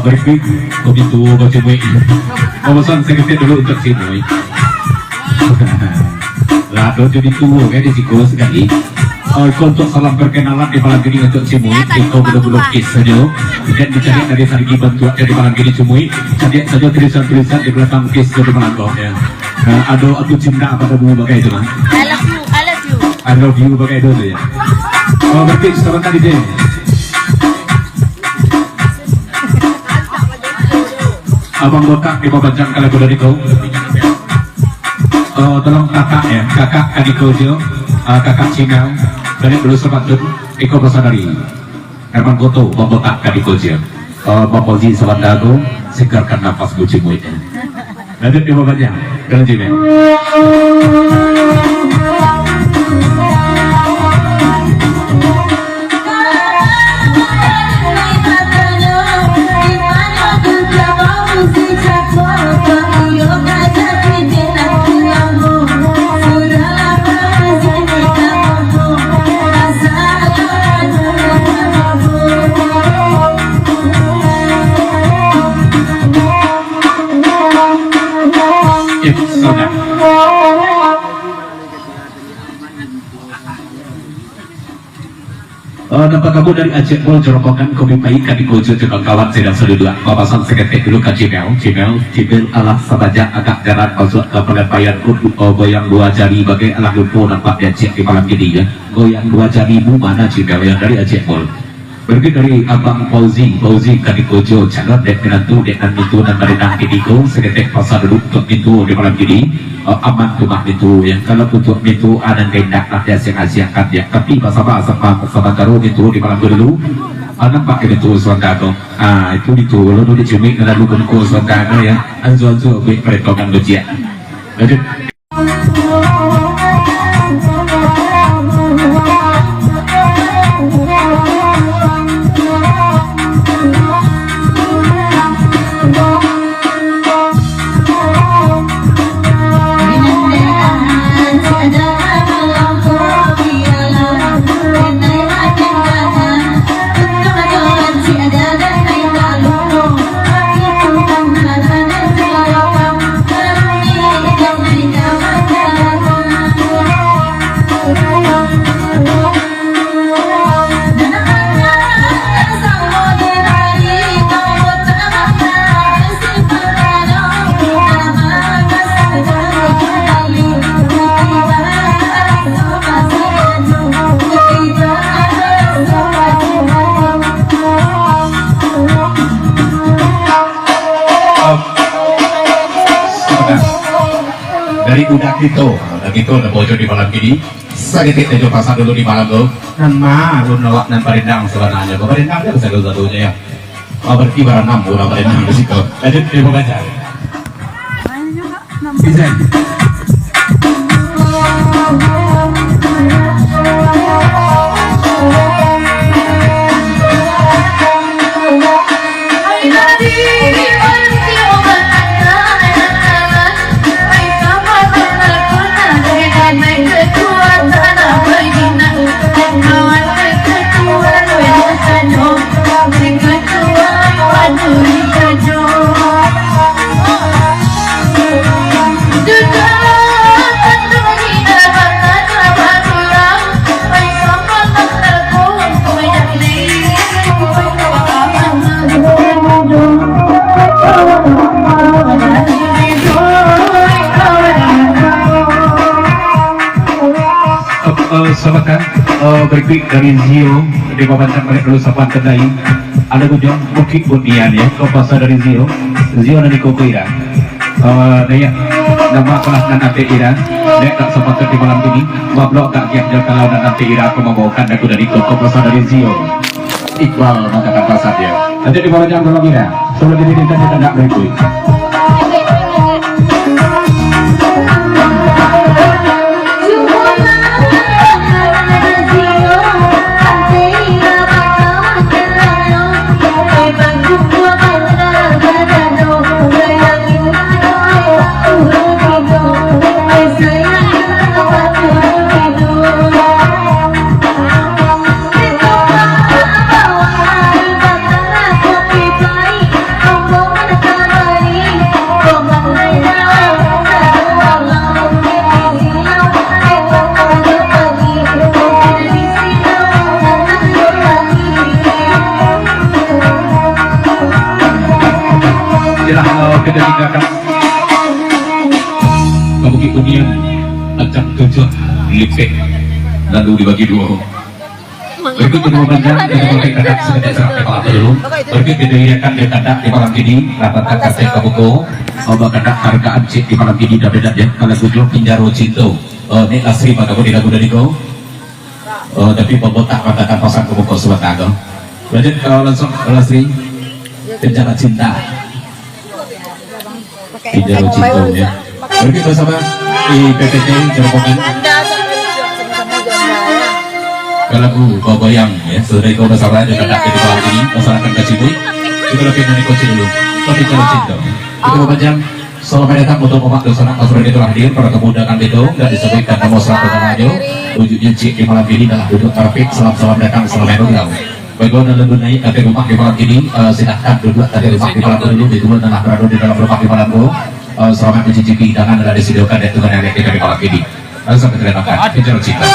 Berikut begitu Cimui. Pemesan saya dulu untuk Cimui. Lalu jadi tunggu di siku sekali. Untuk salam perkenalan di malam ini untuk Cimui. Itu betul-betul kisahnya. Dan dicari dari Sargi Bantuan dari malam ini Cimui. Cari saja tulisan-tulisan di belakang kisah di malam ya. Aduh aku cinta pada bunga bagai itu mah. I love you, I love you. I love you bagai itu ya. Berikut sebentar di sini. Abang botak di bawah jam kalau dari kau, tolong kakak ya, kakak adiko jo, kakak Cina, dari dulu sepatut, iko bersadari, Herman Goto, bang botak adiko jo, bapak Ji Sawandago, segarkan nafas bucimu itu. Lanjut di bawah jam, kalau Cina. Nampak kamu dari Aceh Mall jerokokan kopi pahit kami kojo dengan kawan sedang sedua papasan seketik dulu ke Gmail Allah sabaja agak jarak masuk ke penyampaian goyang dua jari bagai anak lumpuh nampak di Aceh di malam ini ya. Goyang dua jarimu mana Gmail yang dari Aceh Mall. Pergi dari Abang Fauzi kami kojo calon dek menantu dekan itu dan merenang kidiko seketik pasar dulu untuk itu di malam ini. Aman rumah itu yang kalau untuk itu ada gendak nanti asiakan ya tapi bahasa taruh itu di malam dulu anak pakai itu suandago itu lalu dicumi lalu kunku suandago ya anzu perekonomian ujian lanjut. Dari udah gitu ada bocor di malam ini sedikit aja pasang dulu di malam lo dan lu nolak dan parindang sebenarnya parindang dia bisa satu-satunya ya berarti barang 6 orang parindang di situ lanjut di bawah aja Izan. Duh Sobatkan berikut dari Zio di papancang balik dulu sapan kedai ada kunjung Bukit Bunian ya kompasa dari Zio dan Niko Ira Daya nama kelas dan ate Ira Dek tak sempat di malam ini Bablok tak kiat kalau dan ate Ira aku membawakan aku dari kompasa dari Zio Iqbal mengatakan pasar ya nanti di papancang dulu Ira sebelum ini kita tidak berikut kita tinggalkan Bukit Bunian acak tujuh lipek lalu dibagi dua berikut kedua panjang kita pakai kadak sekedar serap kepala dulu berikut didirikan di kadak di malam ini rapatkan kasih ke buku obat kadak hargaan cik di malam ini dah beda ya kalau tujuh pinjaro cinta ini asri pada aku tidak udah diko tapi pembotak katakan pasang ke buku sebentar lanjut kalau langsung kalau asri penjara cinta Pinjaro cinta berikut bersama di PPT Jerobokan lagu Goyang ya sudah itu bersama dengan anak di bawah ini masyarakat Kacibui kita lebih dari kunci dulu Pinjaro cinta itu panjang selamat datang untuk umat dosa Asrul itu hadir para kemudahan itu dan disebutkan nomor 100 maju wujudnya cik di malam ini dalam duduk perfect selamat datang selamat datang bagaimana lebih naik dari rumah di malam ini silahkan duduk dari rumah di malam dulu di rumah tanah berada di dalam rumah di malam selamat mencicipi hidangan dari disediakan dan Tuhan yang kita di malam ini lalu sampai terima kasih Pinjaro cinta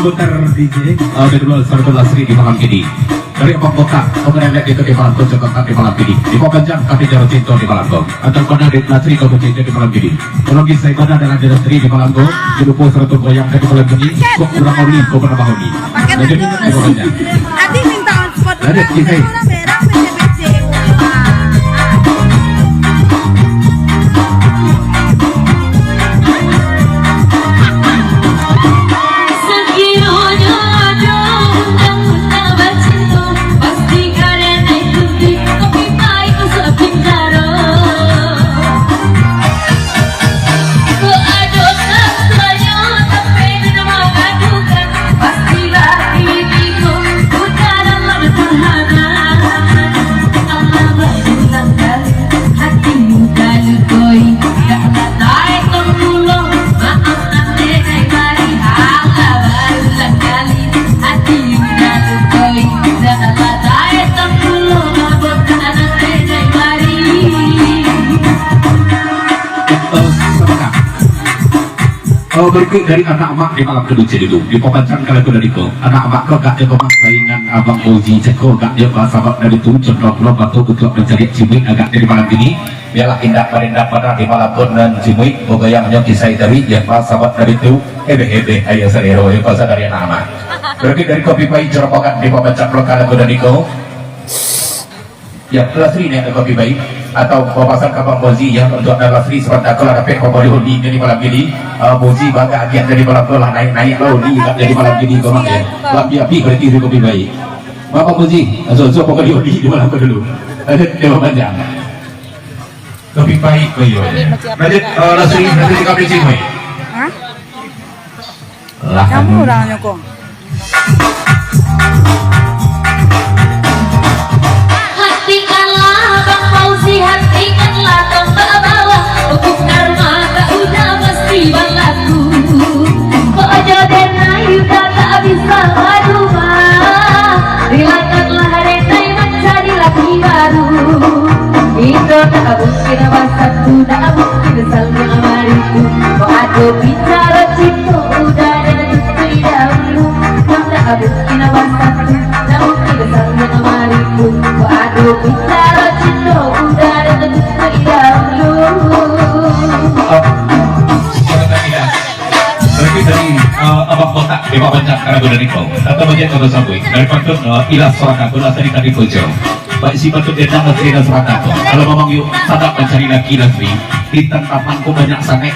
sebentar DJ kedua Sartul Asri di malam ini dari Abang Kota kemudian itu di malam itu di malam ini di Pokanjang Pinjaro cinta di malam atau kena di Nasri kau cinta di malam ini kalau saya kena dengan di Nasri di malam di lupa Sartul Goyang di malam ini kok kurang oli kok pernah bahoni jadi tadi minta spot ada kita berikut dari anak emak di malam kedua itu di Pokanjang kalau aku dari kau anak emak kau gak dia pemak saingan abang Oji Ceko gak dia sahabat dari itu contoh pulau batu untuk mencari cimik agak dari malam ini biarlah indah pada di malam pun dan cimik boga yang hanya kisah dari yang sahabat dari itu hebe ayah serero yang pasal dari anak emak Berarti dari kopi pahit cerobokan di pembaca lokal Godaniko. Ya, Lasri ini ada kopi baik atau papasan kapal Bozi ya untuk ada Lasri seperti aku ada pek kopi hudi jadi malam ini Bozi bangga agian jadi malam tuh lah naik lo di jadi malam ini kau ya lebih api berarti itu kopi baik Bapak Bozi so kopi hudi di malam dulu ada tema panjang kopi baik kau ya nanti Lasri nanti kopi sini Hah? lah Kamu orangnya kok. Hatikanlah Bang Fauzi, hatikanlah Mbak Bawa, untuk karma tak udah mesti berlaku. Pokoknya dena yuda tak bisa berubah, relakanlah renai menjadi laki baru. Itu tak mungkin satu, tak mungkin salnya amariku. Kau ada bicara cinta udah dan itu dahulu. Kau tak mungkin satu, tak mungkin salnya amariku. Kau ada bicara cinta udah dan itu dahulu. Berarti dari abang kotak di bawah pencak karena gue dari kau atau bagian kau sambui dari patut ilah suara kau asal tadi kojo baik si patut dia datang ke suara kau kalau memang yuk sadap mencari laki laki di tentapanku banyak sangat